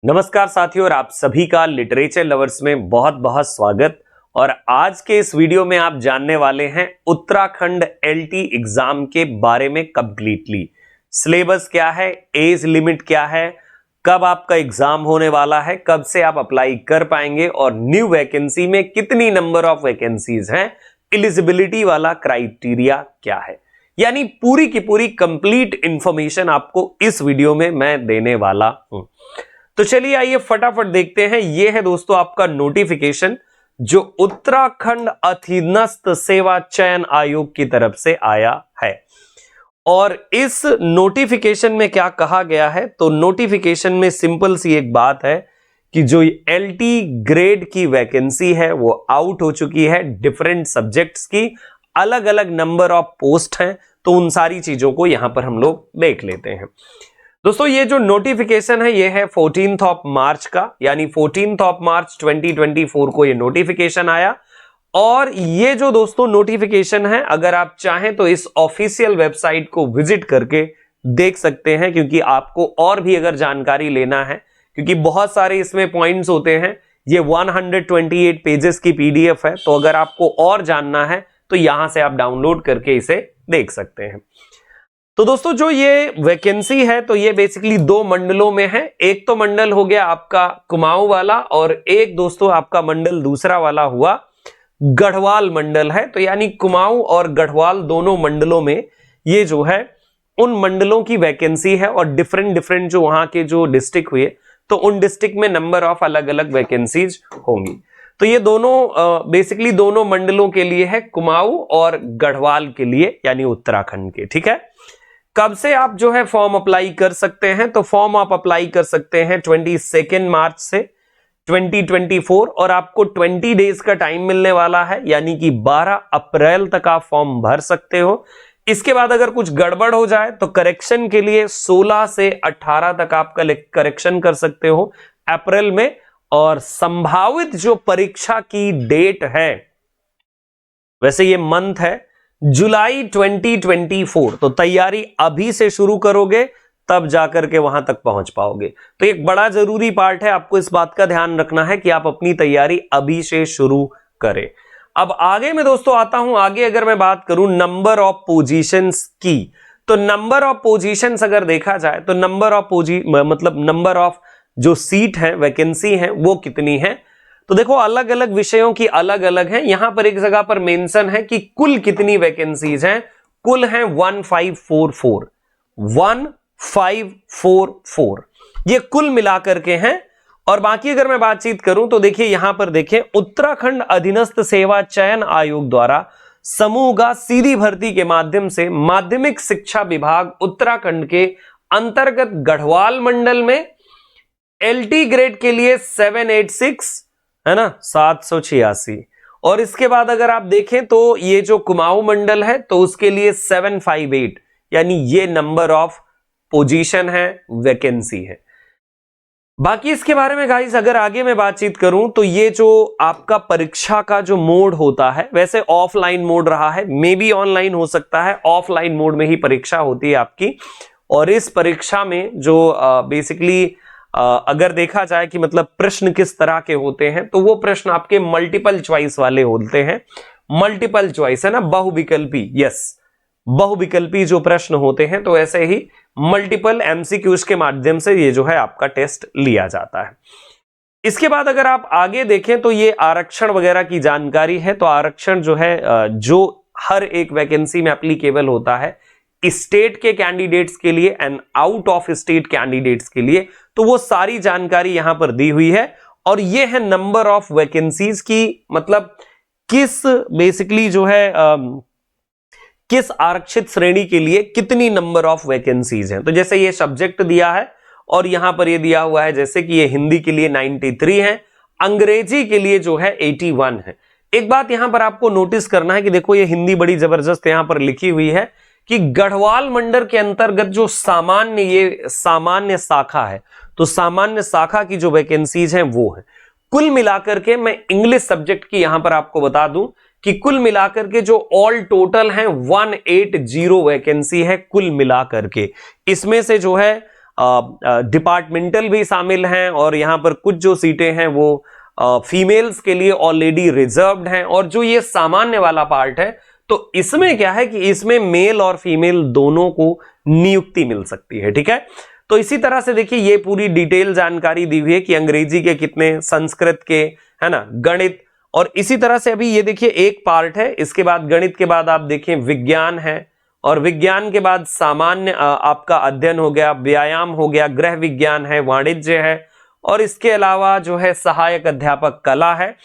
नमस्कार साथियों, और आप सभी का लिटरेचर लवर्स में बहुत बहुत स्वागत। और आज के इस वीडियो में आप जानने वाले हैं उत्तराखंड एलटी एग्जाम के बारे में कंप्लीटली। सिलेबस क्या है, एज लिमिट क्या है, कब आपका एग्जाम होने वाला है, कब से आप अप्लाई कर पाएंगे और न्यू वैकेंसी में कितनी नंबर ऑफ वैकेंसीज हैं, एलिजिबिलिटी वाला क्राइटेरिया क्या है, यानी पूरी की पूरी कंप्लीट इंफॉर्मेशन आपको इस वीडियो में मैं देने वाला हूं। तो चलिए आइए फटाफट देखते हैं। यह है दोस्तों आपका नोटिफिकेशन जो उत्तराखंड अधीनस्थ सेवा चयन आयोग की तरफ से आया है। और इस नोटिफिकेशन में क्या कहा गया है, तो नोटिफिकेशन में सिंपल सी एक बात है कि जो एलटी ग्रेड की वैकेंसी है वो आउट हो चुकी है। डिफरेंट सब्जेक्ट्स की अलग अलग नंबर ऑफ पोस्ट हैं, तो उन सारी चीजों को यहां पर हम लोग देख लेते हैं। दोस्तों ये जो नोटिफिकेशन है ये है 14th ऑफ मार्च का, यानी 14th ऑफ मार्च 2024 को ये नोटिफिकेशन आया। और ये जो दोस्तों नोटिफिकेशन है, अगर आप चाहें तो इस ऑफिशियल वेबसाइट को विजिट करके देख सकते हैं, क्योंकि आपको और भी अगर जानकारी लेना है, क्योंकि बहुत सारे इसमें पॉइंट्स होते हैं। ये 128 पेजेस की पीडीएफ है, तो अगर आपको और जानना है तो यहां से आप डाउनलोड करके इसे देख सकते हैं। तो दोस्तों जो ये वैकेंसी है तो ये बेसिकली दो मंडलों में है। एक तो मंडल हो गया आपका कुमाऊं वाला, और एक दोस्तों आपका मंडल दूसरा वाला हुआ गढ़वाल मंडल है। तो यानी कुमाऊं और गढ़वाल दोनों मंडलों में ये जो है उन मंडलों की वैकेंसी है, और डिफरेंट जो वहां के जो डिस्ट्रिक्ट हुए तो उन डिस्ट्रिक्ट में नंबर ऑफ अलग अलग वैकेंसीज होंगी। तो ये दोनों बेसिकली दोनों मंडलों के लिए है, कुमाऊं और गढ़वाल के लिए, यानी उत्तराखंड के। ठीक है, कब से आप जो है फॉर्म अप्लाई कर सकते हैं, तो फॉर्म आप अप्लाई कर सकते हैं 22 मार्च से 2024, और आपको 20 डेज का टाइम मिलने वाला है, यानी कि 12 अप्रैल तक आप फॉर्म भर सकते हो। इसके बाद अगर कुछ गड़बड़ हो जाए तो करेक्शन के लिए 16 से 18 तक आप करेक्शन कर सकते हो अप्रैल में। और संभावित जो परीक्षा की डेट है, वैसे ये मंथ है जुलाई 2024, तो तैयारी अभी से शुरू करोगे तब जाकर के वहां तक पहुंच पाओगे। तो एक बड़ा जरूरी पार्ट है, आपको इस बात का ध्यान रखना है कि आप अपनी तैयारी अभी से शुरू करें। अब आगे मैं दोस्तों आता हूं। आगे अगर मैं बात करूं नंबर ऑफ पोजीशंस की, तो नंबर ऑफ पोजीशंस अगर देखा जाए तो नंबर ऑफ जो सीट है, वैकेंसी है, वो कितनी है। तो देखो अलग अलग विषयों की अलग अलग है। यहां पर एक जगह पर मेंशन है कि कुल कितनी वैकेंसीज हैं। कुल हैं 1544 ये कुल मिलाकर के हैं। और बाकी अगर मैं बातचीत करूं तो देखिए यहां पर देखें, उत्तराखंड अधीनस्थ सेवा चयन आयोग द्वारा समूहगत सीधी भर्ती के माध्यम से माध्यमिक शिक्षा विभाग उत्तराखंड के अंतर्गत गढ़वाल मंडल में एलटी ग्रेड के लिए 786 है ना, 786। और इसके बाद अगर आप देखें तो ये जो कुमाऊं मंडल है तो उसके लिए 758, यानी ये नंबर ऑफ पोजीशन है, वैकेंसी है। बाकी इसके बारे में गाइस अगर आगे मैं बातचीत करूं तो ये जो आपका परीक्षा का जो मोड होता है, वैसे ऑफलाइन मोड रहा है, मे बी ऑनलाइन हो सकता है, ऑफलाइन मोड में ही परीक्षा होती है आपकी। और इस परीक्षा में जो बेसिकली अगर देखा जाए कि मतलब प्रश्न किस तरह के होते हैं, तो वो प्रश्न आपके मल्टीपल चॉइस वाले होते हैं। मल्टीपल चॉइस है ना, बहुविकल्पी, यस, बहुविकल्पी जो प्रश्न होते हैं, तो ऐसे ही मल्टीपल एमसीक्यूज के माध्यम से ये जो है आपका टेस्ट लिया जाता है। इसके बाद अगर आप आगे देखें तो ये आरक्षण वगैरह की जानकारी है। तो आरक्षण जो है जो हर एक वैकेंसी में एप्लीकेबल होता है स्टेट के कैंडिडेट्स के लिए and out of state candidates के लिए, तो वो सारी जानकारी यहां पर दी हुई है। और ये है नंबर ऑफ वैकेंसीज की, मतलब किस बेसिकली जो है किस आरक्षित श्रेणी के लिए कितनी नंबर ऑफ वैकेंसीज हैं। तो जैसे ये सब्जेक्ट दिया है और यहां पर ये दिया हुआ है, जैसे कि ये हिंदी के लिए 93 है, अंग्रेजी के लिए जो है 81 है। एक बात यहां पर आपको नोटिस करना है कि देखो ये हिंदी बड़ी जबरदस्त यहां पर लिखी हुई है कि गढ़वाल मंडल के अंतर्गत जो सामान्य शाखा है, तो सामान्य शाखा की जो वैकेंसीज हैं वो है। कुल मिलाकर के मैं इंग्लिश सब्जेक्ट की यहां पर आपको बता दूं कि कुल मिलाकर के जो ऑल टोटल है 180 वैकेंसी है कुल मिलाकर के। इसमें से जो है डिपार्टमेंटल भी शामिल हैं, और यहां पर कुछ जो सीटें हैं वो फीमेल्स के लिए ऑलरेडी रिजर्व्ड हैं। और जो ये सामान्य वाला पार्ट है, तो इसमें क्या है कि इसमें मेल और फीमेल दोनों को नियुक्ति मिल सकती है। ठीक है, तो इसी तरह से देखिए ये पूरी डिटेल जानकारी दी हुई है कि अंग्रेजी के कितने, संस्कृत के, है ना, गणित, और इसी तरह से अभी ये देखिए एक पार्ट है, इसके बाद गणित के बाद आप देखें विज्ञान है, और विज्ञान के बाद सामान्य आपका अध्ययन हो गया, व्यायाम हो गया, गृह विज्ञान है, वाणिज्य है, और इसके अलावा जो है सहायक अध्यापक कला है।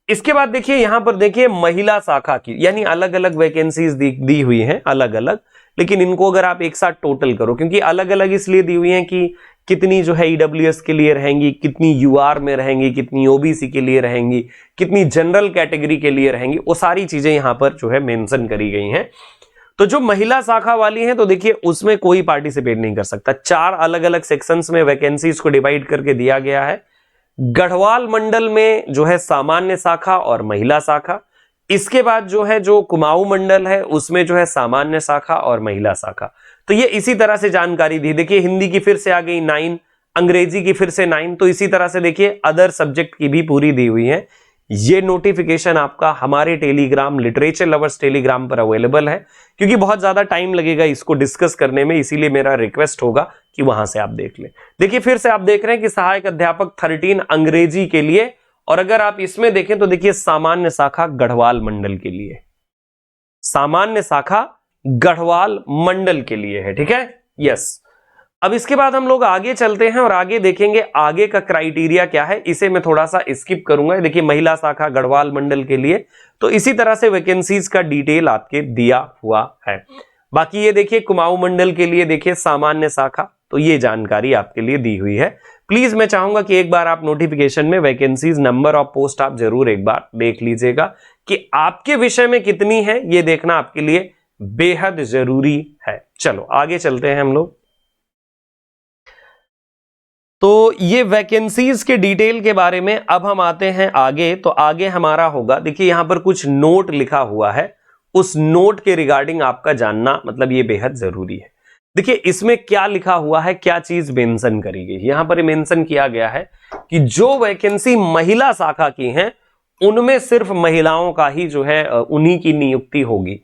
इसके बाद देखिए यहां पर देखिए महिला शाखा की, यानी अलग अलग वैकेंसीज दी हुई हैं अलग अलग, लेकिन इनको अगर आप एक साथ टोटल करो, क्योंकि अलग अलग इसलिए दी हुई हैं कि कितनी जो है ईडब्ल्यूएस के लिए रहेंगी, कितनी यूआर में रहेंगी, कितनी ओबीसी के लिए रहेंगी, कितनी जनरल कैटेगरी के लिए रहेंगी, वो सारी चीजें यहां पर जो है मेंशन करी गई हैं। तो जो महिला शाखा वाली है, तो देखिए उसमें कोई पार्टिसिपेट नहीं कर सकता। 4 अलग अलग सेक्शंस में वैकेंसीज को डिवाइड करके दिया गया है। गढ़वाल मंडल में जो है सामान्य शाखा और महिला शाखा, इसके बाद जो है जो कुमाऊं मंडल है उसमें जो है सामान्य शाखा और महिला शाखा। तो ये इसी तरह से जानकारी दी। देखिए हिंदी की फिर से आ गई 9, अंग्रेजी की फिर से 9, तो इसी तरह से देखिए अदर सब्जेक्ट की भी पूरी दी हुई है। ये नोटिफिकेशन आपका हमारे टेलीग्राम, लिटरेचर लवर्स टेलीग्राम पर अवेलेबल है, क्योंकि बहुत ज्यादा टाइम लगेगा इसको डिस्कस करने में, इसीलिए मेरा रिक्वेस्ट होगा कि वहां से आप देख लें। देखिए फिर से आप देख रहे हैं कि सहायक अध्यापक 13 अंग्रेजी के लिए, और अगर आप इसमें देखें तो देखिए सामान्य शाखा गढ़वाल मंडल के लिए, सामान्य शाखा गढ़वाल मंडल के लिए है। ठीक है, यस। अब इसके बाद हम लोग आगे चलते हैं और आगे देखेंगे आगे का क्राइटेरिया क्या है, इसे मैं थोड़ा सा स्किप करूंगा। देखिए महिला शाखा गढ़वाल मंडल के लिए, तो इसी तरह से वैकेंसीज का डिटेल आपके दिया हुआ है। बाकी ये देखिए कुमाऊं मंडल के लिए देखिए सामान्य शाखा, तो ये जानकारी आपके लिए दी हुई है। प्लीज मैं चाहूंगा कि एक बार आप नोटिफिकेशन में वैकेंसीज, नंबर ऑफ पोस्ट आप जरूर एक बार देख लीजिएगा कि आपके विषय में कितनी है, ये देखना आपके लिए बेहद जरूरी है। चलो आगे चलते हैं हम लोग। तो ये वैकेंसीज के डिटेल के बारे में अब हम आते हैं आगे। तो आगे हमारा होगा, देखिए यहां पर कुछ नोट लिखा हुआ है, उस नोट के रिगार्डिंग आपका जानना मतलब ये बेहद जरूरी है। देखिए इसमें क्या लिखा हुआ है, क्या चीज मेंशन करी गई। यहां पर मेंशन किया गया है कि जो वैकेंसी महिला शाखा की हैं उनमें सिर्फ महिलाओं का ही जो है उन्हीं की नियुक्ति होगी,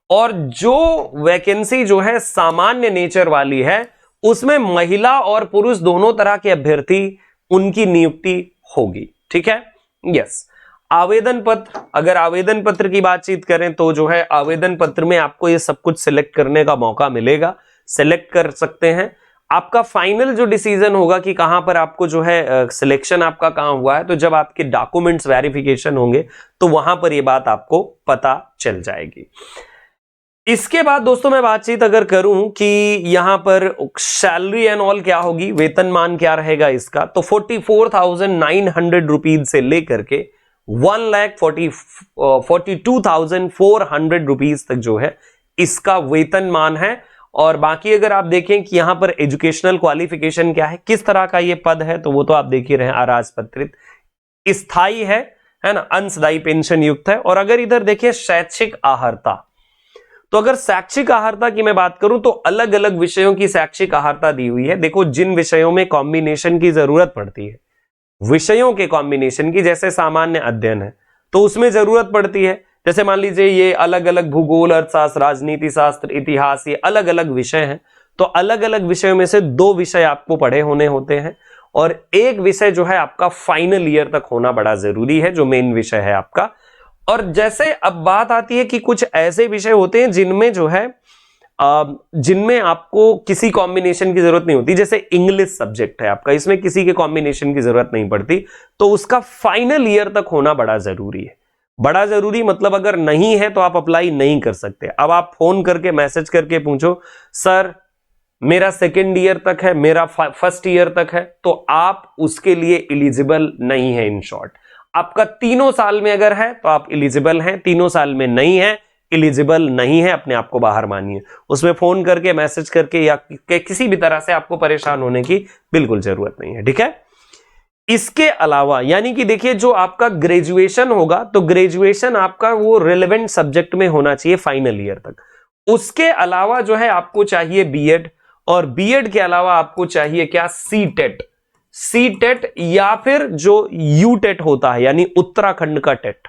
और जो वैकेंसी जो है सामान्य नेचर वाली है उसमें महिला और पुरुष दोनों तरह के अभ्यर्थी, उनकी नियुक्ति होगी। ठीक है, यस। आवेदन पत्र, अगर आवेदन पत्र की बातचीत करें तो जो है आवेदन पत्र में आपको ये सब कुछ सिलेक्ट करने का मौका मिलेगा, सिलेक्ट कर सकते हैं। आपका फाइनल जो डिसीजन होगा कि कहां पर आपको जो है सिलेक्शन आपका कहां हुआ है, तो जब आपके डॉक्यूमेंट्स वेरिफिकेशन होंगे तो वहां पर ये बात आपको पता चल जाएगी। इसके बाद दोस्तों मैं बातचीत अगर करूं कि यहां पर सैलरी एंड ऑल क्या होगी, वेतनमान क्या रहेगा इसका, तो 44,900 रुपीज से लेकर के 1,42,400 रुपीज तक जो है इसका वेतनमान है। और बाकी अगर आप देखें कि यहां पर एजुकेशनल क्वालिफिकेशन क्या है, किस तरह का ये पद है, तो वो तो आप देख ही रहे हैं, अराजपत्रित, स्थायी है ना, अंशदायी पेंशन युक्त है। और अगर इधर देखिए शैक्षिक आहर्ता, तो अगर शैक्षिक आहर्ता की मैं बात करूं तो अलग अलग विषयों की शैक्षिक आहर्ता दी हुई है। देखो जिन विषयों में कॉम्बिनेशन की जरूरत पड़ती है, विषयों के कॉम्बिनेशन की, जैसे सामान्य अध्ययन है तो उसमें जरूरत पड़ती है। जैसे मान लीजिए ये अलग अलग भूगोल, अर्थशास्त्र, राजनीति शास्त्र, इतिहास, ये अलग अलग विषय हैं, तो अलग अलग विषयों में से 2 विषय आपको पढ़े होने होते हैं, और एक विषय जो है आपका फाइनल ईयर तक होना बड़ा जरूरी है, जो मेन विषय है आपका। और जैसे अब बात आती है कि कुछ ऐसे विषय होते हैं जिनमें जो है जिनमें आपको किसी कॉम्बिनेशन की जरूरत नहीं होती, जैसे इंग्लिश सब्जेक्ट है आपका, इसमें किसी के कॉम्बिनेशन की जरूरत नहीं पड़ती, तो उसका फाइनल ईयर तक होना बड़ा जरूरी है। बड़ा जरूरी मतलब अगर नहीं है तो आप अप्लाई नहीं कर सकते। अब आप फोन करके मैसेज करके पूछो सर मेरा सेकेंड ईयर तक है, मेरा फर्स्ट ईयर तक है, तो आप उसके लिए एलिजिबल नहीं है। इन शॉर्ट आपका 3 साल में अगर है तो आप एलिजिबल हैं, 3 साल में नहीं है, एलिजिबल नहीं है, अपने आप को बाहर मानिए। उसमें फोन करके, मैसेज करके या किसी भी तरह से आपको परेशान होने की बिल्कुल जरूरत नहीं है। ठीक है, इसके अलावा यानी कि देखिए जो आपका ग्रेजुएशन होगा, तो ग्रेजुएशन आपका वो रिलेवेंट सब्जेक्ट में होना चाहिए फाइनल ईयर तक। उसके अलावा जो है आपको चाहिए बीएड, और बीएड के अलावा आपको चाहिए क्या, सीटेट, सीटेट या फिर जो यूटेट होता है यानी उत्तराखंड का टेट,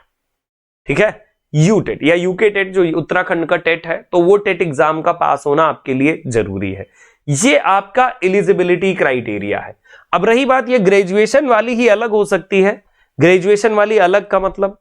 ठीक है, यूटेट या यूके टेट जो उत्तराखंड का टेट है, तो वो टेट एग्जाम का पास होना आपके लिए जरूरी है। ये आपका एलिजिबिलिटी क्राइटेरिया है। अब रही बात, ये ग्रेजुएशन वाली ही अलग हो सकती है। ग्रेजुएशन वाली अलग का मतलब,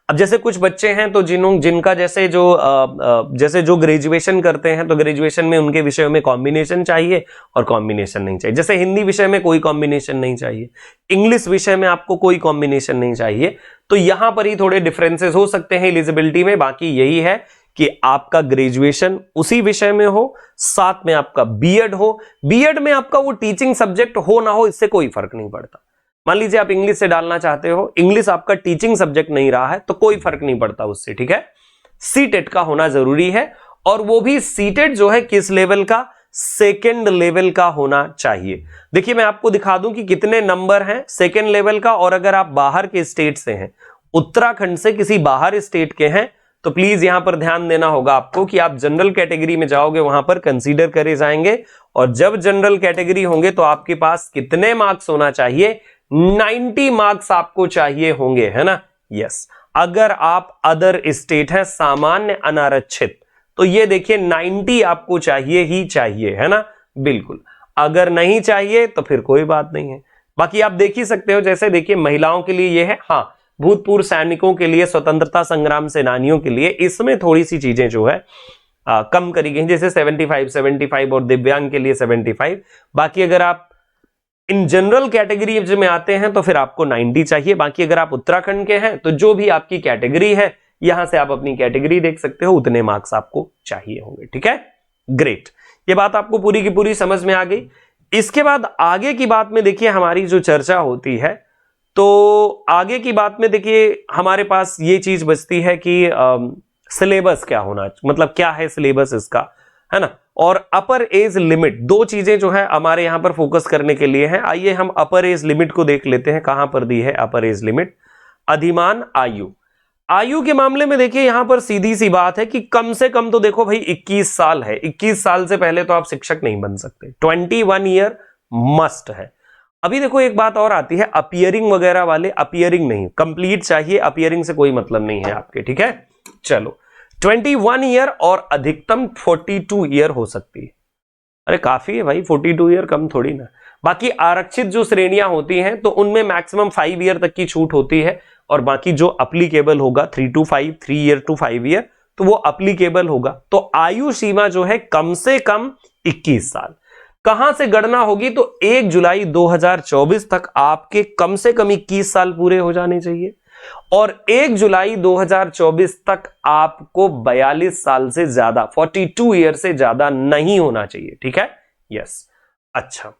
अब जैसे कुछ बच्चे हैं तो जिनका जैसे जो ग्रेजुएशन करते हैं तो ग्रेजुएशन में उनके विषयों में कॉम्बिनेशन चाहिए और कॉम्बिनेशन नहीं चाहिए। जैसे हिंदी विषय में कोई कॉम्बिनेशन नहीं चाहिए, इंग्लिश विषय में आपको कोई कॉम्बिनेशन नहीं चाहिए, तो यहां पर ही थोड़े डिफरेंसेस हो सकते हैं एलिजिबिलिटी में। बाकी यही है कि आपका ग्रेजुएशन उसी विषय में हो, साथ में आपका बीएड हो। बीएड में आपका वो टीचिंग सब्जेक्ट हो ना हो, इससे कोई फर्क नहीं पड़ता। मान लीजिए आप इंग्लिश से डालना चाहते हो, इंग्लिश आपका टीचिंग सब्जेक्ट नहीं रहा है, तो कोई फर्क नहीं पड़ता उससे, ठीक है। सीटेट का होना जरूरी है, और वो भी सीटेट जो है किस लेवल का, सेकेंड लेवल का होना चाहिए। देखिए मैं आपको दिखा दूं कि कितने नंबर हैं सेकेंड लेवल का, और अगर आप बाहर के स्टेट से हैं, उत्तराखंड से किसी बाहर स्टेट के हैं, तो प्लीज यहां पर ध्यान देना होगा आपको कि आप जनरल कैटेगरी में जाओगे, वहां पर कंसीडर करे जाएंगे, और जब जनरल कैटेगरी होंगे तो आपके पास कितने मार्क्स होना चाहिए, 90 मार्क्स आपको चाहिए होंगे, है ना। यस, अगर आप अदर स्टेट है, सामान्य अनारक्षित, तो ये देखिए 90 आपको चाहिए ही चाहिए, है ना, बिल्कुल। अगर नहीं चाहिए तो फिर कोई बात नहीं है। बाकी आप देख ही सकते हो, जैसे देखिए महिलाओं के लिए ये है, हाँ, भूतपूर्व सैनिकों के लिए, स्वतंत्रता संग्राम सेनानियों के लिए इसमें थोड़ी सी चीजें जो है कम करी गई, जैसे 75 और दिव्यांग के लिए 75। बाकी अगर आप इन जनरल कैटेगरी में आते हैं तो फिर आपको 90 चाहिए। बाकी अगर आप उत्तराखंड के हैं तो जो भी आपकी कैटेगरी है, यहां से आप अपनी कैटेगरी देख सकते हो, उतने मार्क्स आपको चाहिए होंगे, ठीक है। ग्रेट, ये बात आपको पूरी की पूरी समझ में आ गई। इसके बाद आगे की बात में देखिए हमारी जो चर्चा होती है, तो आगे की बात में देखिए हमारे पास ये चीज बचती है कि सिलेबस क्या होना, मतलब क्या है सिलेबस इसका, है ना, और अपर एज लिमिट। दो चीजें जो है हमारे यहां पर फोकस करने के लिए हैं। आइए हम अपर एज लिमिट को देख लेते हैं, कहां पर दी है अपर एज लिमिट। अधिमान आयु, आयु के मामले में देखिए यहां पर सीधी सी बात है कि कम से कम तो देखो भाई 21 साल है। 21 साल से पहले तो आप शिक्षक नहीं बन सकते, 21 ईयर मस्ट है। अभी देखो एक बात और आती है, अपीयरिंग वगैरह वाले, अपीयरिंग नहीं, कंप्लीट चाहिए, अपीयरिंग से कोई मतलब नहीं है आपके, ठीक है। चलो 21 ईयर और अधिकतम 42 ईयर हो सकती है। अरे काफी है भाई, 42 ईयर कम थोड़ी ना। बाकी आरक्षित जो श्रेणियां होती हैं तो उनमें मैक्सिमम 5 ईयर तक की छूट होती है, और बाकी जो अप्लीकेबल होगा 3 to 5, 3 ईयर टू 5 ईयर, तो वो अप्लीकेबल होगा। तो आयु सीमा जो है कम से कम 21 साल। कहां से गणना होगी, तो 1 जुलाई 2024 तक आपके कम से कम 21 साल पूरे हो जाने चाहिए, और 1 जुलाई 2024 तक आपको 42 साल से ज्यादा, 42 ईयर से ज्यादा नहीं होना चाहिए, ठीक है। यस, अच्छा,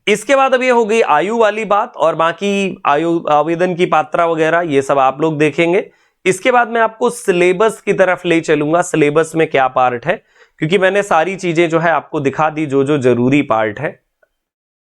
इसके बाद अब ये हो गई आयु वाली बात, और बाकी आयु आवेदन की पात्रता वगैरह ये सब आप लोग देखेंगे। इसके बाद मैं आपको सिलेबस की तरफ ले चलूंगा, सिलेबस में क्या पार्ट है, क्योंकि मैंने सारी चीजें जो है आपको दिखा दी, जो जो जरूरी पार्ट है,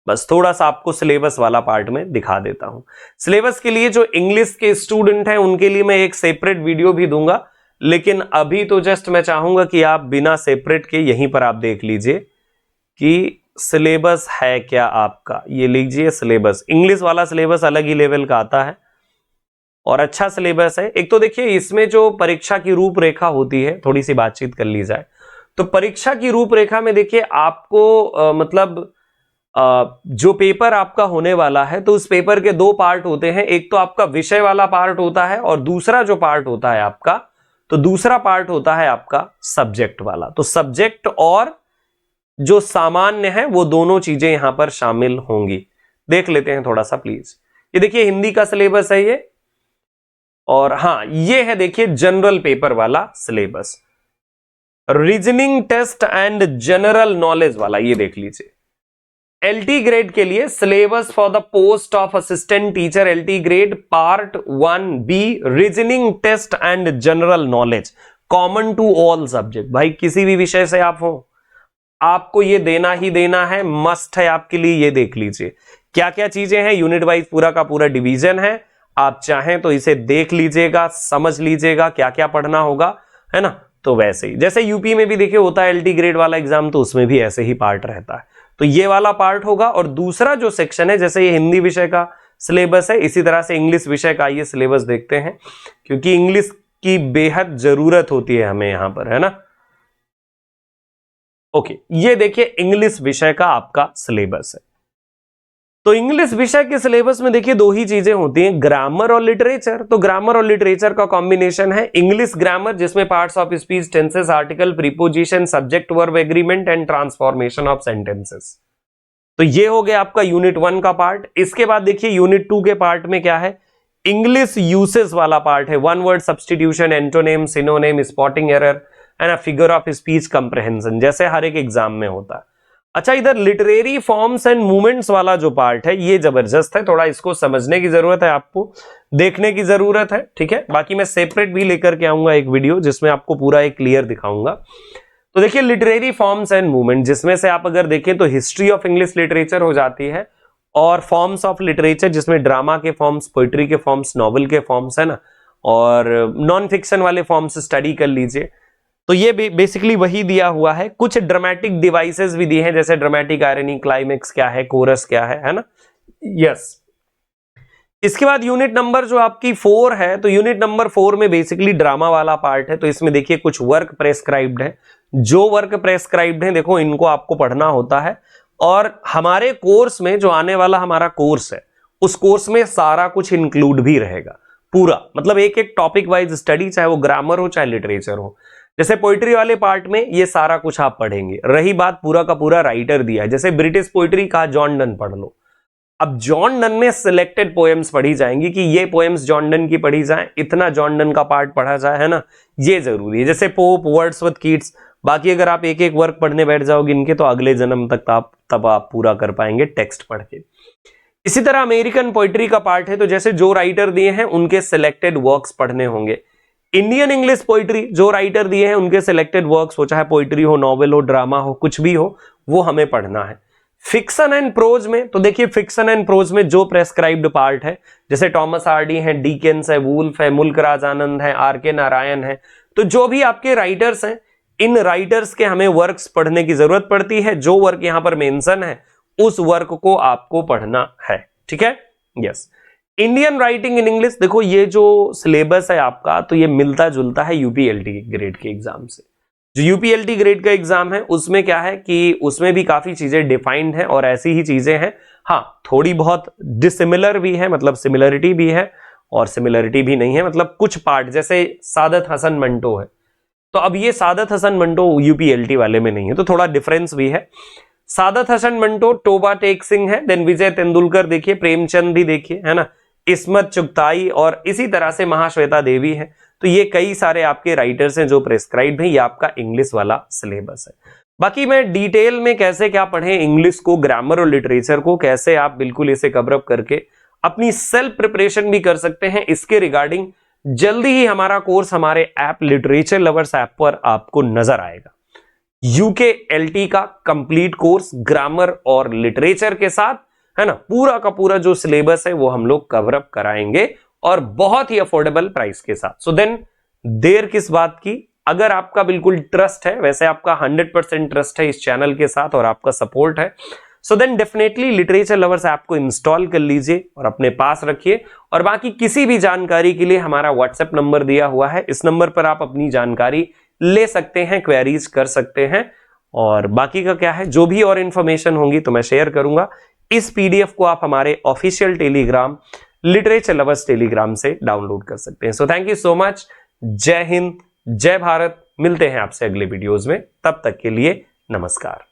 बस थोड़ा सा आपको सिलेबस वाला पार्ट में दिखा देता हूं। सिलेबस के लिए जो इंग्लिश के स्टूडेंट हैं उनके लिए मैं एक सेपरेट वीडियो भी दूंगा, लेकिन अभी तो जस्ट मैं चाहूंगा कि आप बिना सेपरेट के यहीं पर आप देख लीजिए कि सिलेबस है क्या आपका। ये लीजिए सिलेबस, इंग्लिश वाला सिलेबस अलग ही लेवल का आता है और अच्छा सिलेबस है। एक तो देखिए इसमें जो परीक्षा की रूपरेखा होती है, थोड़ी सी बातचीत कर ली जाए तो परीक्षा की रूपरेखा में देखिए आपको मतलब जो पेपर आपका होने वाला है, तो उस पेपर के 2 पार्ट होते हैं। एक तो आपका विषय वाला पार्ट होता है, और दूसरा जो पार्ट होता है आपका, तो दूसरा पार्ट होता है आपका सब्जेक्ट वाला। तो सब्जेक्ट और जो सामान्य है वो दोनों चीजें यहां पर शामिल होंगी। देख लेते हैं थोड़ा सा प्लीज। ये देखिए हिंदी का सिलेबस है ये, और हाँ ये है देखिए जनरल पेपर वाला syllabus, reasoning test and general knowledge वाला, ये देख लीजिए। एलटी ग्रेड के लिए syllabus for the post of assistant teacher LT grade part 1B, reasoning test and general knowledge, common to all subject. भाई किसी भी विषय से आप हो, आपको ये देना ही देना है, मस्ट है आपके लिए। ये देख लीजिए क्या क्या चीजें हैं, यूनिट वाइज पूरा का पूरा डिवीजन है। आप चाहें तो इसे देख लीजिएगा, समझ लीजिएगा क्या क्या पढ़ना होगा, है ना। तो वैसे ही जैसे यूपी में भी देखिए होता है एलटी ग्रेड वाला एग्जाम, तो उसमें भी ऐसे ही पार्ट रहता है। तो ये वाला पार्ट होगा। और दूसरा जो सेक्शन है, जैसे ये हिंदी विषय का सिलेबस है, इसी तरह से इंग्लिश विषय का ये सिलेबस देखते हैं, क्योंकि इंग्लिश की बेहद जरूरत होती है हमें यहां पर, है ना। ओके, ये देखिए इंग्लिश विषय का आपका सिलेबस है। तो इंग्लिश विषय के सिलेबस में देखिए दो ही चीजें होती हैं, ग्रामर और लिटरेचर। तो ग्रामर और लिटरेचर का कॉम्बिनेशन है इंग्लिश ग्रामर, जिसमें parts of speech, tenses, article, preposition, subject verb agreement and transformation of sentences. तो ये हो गया आपका यूनिट 1 का पार्ट। इसके बाद देखिए यूनिट 2 के पार्ट में क्या है, इंग्लिश यूसेज वाला पार्ट है, one word substitution, antonym, synonym, spotting error and figure of speech comprehension, जैसे हर एक एग्जाम में होता है। अच्छा, इधर लिटरेरी फॉर्म्स एंड मूवमेंट्स वाला जो पार्ट है ये जबरदस्त है, थोड़ा इसको समझने की जरूरत है, आपको देखने की जरूरत है, ठीक है। बाकी मैं सेपरेट भी लेकर के आऊंगा एक वीडियो जिसमें आपको पूरा एक क्लियर दिखाऊंगा। तो देखिए लिटरेरी फॉर्म्स एंड मूवमेंट, जिसमें से आप अगर देखें तो हिस्ट्री ऑफ इंग्लिश लिटरेचर हो जाती है, और फॉर्म्स ऑफ लिटरेचर जिसमें ड्रामा के फॉर्म्स, पोइट्री के फॉर्म्स, नॉवल के फॉर्म्स, है ना, और नॉन फिक्शन वाले फॉर्म्स स्टडी कर लीजिए। तो ये बेसिकली वही दिया हुआ है। कुछ ड्रामेटिक डिवाइसेस भी दिए हैं, जैसे ड्रामेटिक आयरनी, क्लाइमेक्स क्या है, कोरस क्या है ना। यस। इसके बाद यूनिट नंबर जो आपकी 4 है, तो यूनिट नंबर 4 में बेसिकली ड्रामा वाला पार्ट है। तो इसमें देखिए कुछ वर्क प्रेस्क्राइब्ड है, जो वर्क प्रेस्क्राइब्ड है देखो इनको आपको पढ़ना होता है। और हमारे कोर्स में जो आने वाला हमारा कोर्स है, उस कोर्स में सारा कुछ इंक्लूड भी रहेगा पूरा, मतलब एक एक टॉपिक वाइज स्टडी, चाहे वो ग्रामर हो चाहे लिटरेचर हो। जैसे पोइट्री वाले पार्ट में ये सारा कुछ आप पढ़ेंगे। रही बात पूरा का पूरा राइटर दिया है, जैसे ब्रिटिश पोइट्री कहा जॉन डन पढ़ लो। अब जॉन डन में सिलेक्टेड पोएम्स पढ़ी जाएंगी कि ये पोएम्स जॉन डन की पढ़ी जाए, इतना जॉन डन का पार्ट पढ़ा जाए, है ना, ये जरूरी है। जैसे पोप, वर्ड्सवर्थ, कीट्स। बाकी अगर आप एक एक वर्क पढ़ने बैठ जाओगे इनके, तो अगले जन्म तक तब आप पूरा कर पाएंगे टेक्स्ट पढ़ के। इसी तरह अमेरिकन पोइट्री का पार्ट है, तो जैसे जो राइटर दिए हैं उनके सिलेक्टेड वर्क्स पढ़ने होंगे। इंडियन इंग्लिश पोइट्री, जो राइटर दिए हैं उनके सिलेक्टेड वर्क्स हो, चाहे पोइट्री हो, नॉवेल हो, ड्रामा हो, कुछ भी हो, वो हमें पढ़ना है। फिक्शन एंड प्रोज में, तो देखिए फिक्शन एंड प्रोज में जो प्रेस्क्राइब्ड पार्ट है, जैसे टॉमस हार्डी है, डिकेंस है, वुल्फ है, मुल्क राज आनंद है, आर.के. नारायण है, तो जो भी आपके राइटर्स हैं, इन राइटर्स के हमें वर्क्स पढ़ने की जरूरत पड़ती है। जो वर्क यहां पर मेंशन है उस वर्क को आपको पढ़ना है, ठीक है। Yes. Indian writing in English, देखो ये जो सिलेबस है आपका, तो ये मिलता जुलता है यूपीएलटी ग्रेड के एग्जाम से। जो यूपीएलटी ग्रेड का एग्जाम है उसमें क्या है कि उसमें भी काफी चीजें डिफाइंड हैं और ऐसी ही चीजें हैं। हाँ, थोड़ी बहुत डिसिमिलर भी है, मतलब सिमिलरिटी भी है और सिमिलरिटी भी नहीं है, मतलब कुछ पार्ट, जैसे सादत हसन मंटो है, तो अब ये सादत हसन मंटो यूपीएलटी वाले में नहीं है, तो थोड़ा डिफरेंस भी है। सादत हसन मंटो टोबा टेक सिंह है, देन विजय तेंदुलकर देखिए, प्रेमचंद भी देखिए, है ना, इस्मत चुगताई, और इसी तरह से महाश्वेता देवी है। तो ये कई सारे आपके राइटर्स हैं जो प्रेस्क्राइब्ड हैं। ये आपका इंग्लिश वाला सिलेबस है। बाकी मैं डिटेल में कैसे क्या पढ़ें इंग्लिश को, ग्रामर और लिटरेचर को, कैसे आप बिल्कुल इसे कवर अप करके अपनी सेल्फ प्रिपरेशन भी कर सकते हैं, इसके रिगार्डिंग जल्दी ही हमारा कोर्स हमारे ऐप लिटरेचर लवर्स ऐप पर आपको नजर आएगा। यूकेएलटी का कंप्लीट कोर्स ग्रामर और लिटरेचर के साथ, है ना, पूरा का पूरा जो सिलेबस है वो हम लोग कवर अप कराएंगे और बहुत ही अफोर्डेबल प्राइस के साथ। सो देन देर किस बात की, अगर आपका बिल्कुल ट्रस्ट है, वैसे आपका 100% ट्रस्ट है इस चैनल के साथ और आपका सपोर्ट है, so then definitely literature lovers app को इंस्टॉल कर लीजिए और अपने पास रखिए। और बाकी किसी भी जानकारी के लिए हमारा व्हाट्सएप नंबर दिया हुआ है, इस नंबर पर आप अपनी जानकारी ले सकते हैं, क्वेरीज कर सकते हैं। और बाकी का क्या है, जो भी और इंफॉर्मेशन होंगी तो मैं शेयर करूंगा। इस पीडीएफ को आप हमारे official Telegram literature lovers Telegram से डाउनलोड कर सकते हैं। So thank you so much. जय हिंद, जय भारत। मिलते हैं आपसे अगले वीडियोज में, तब तक के लिए नमस्कार।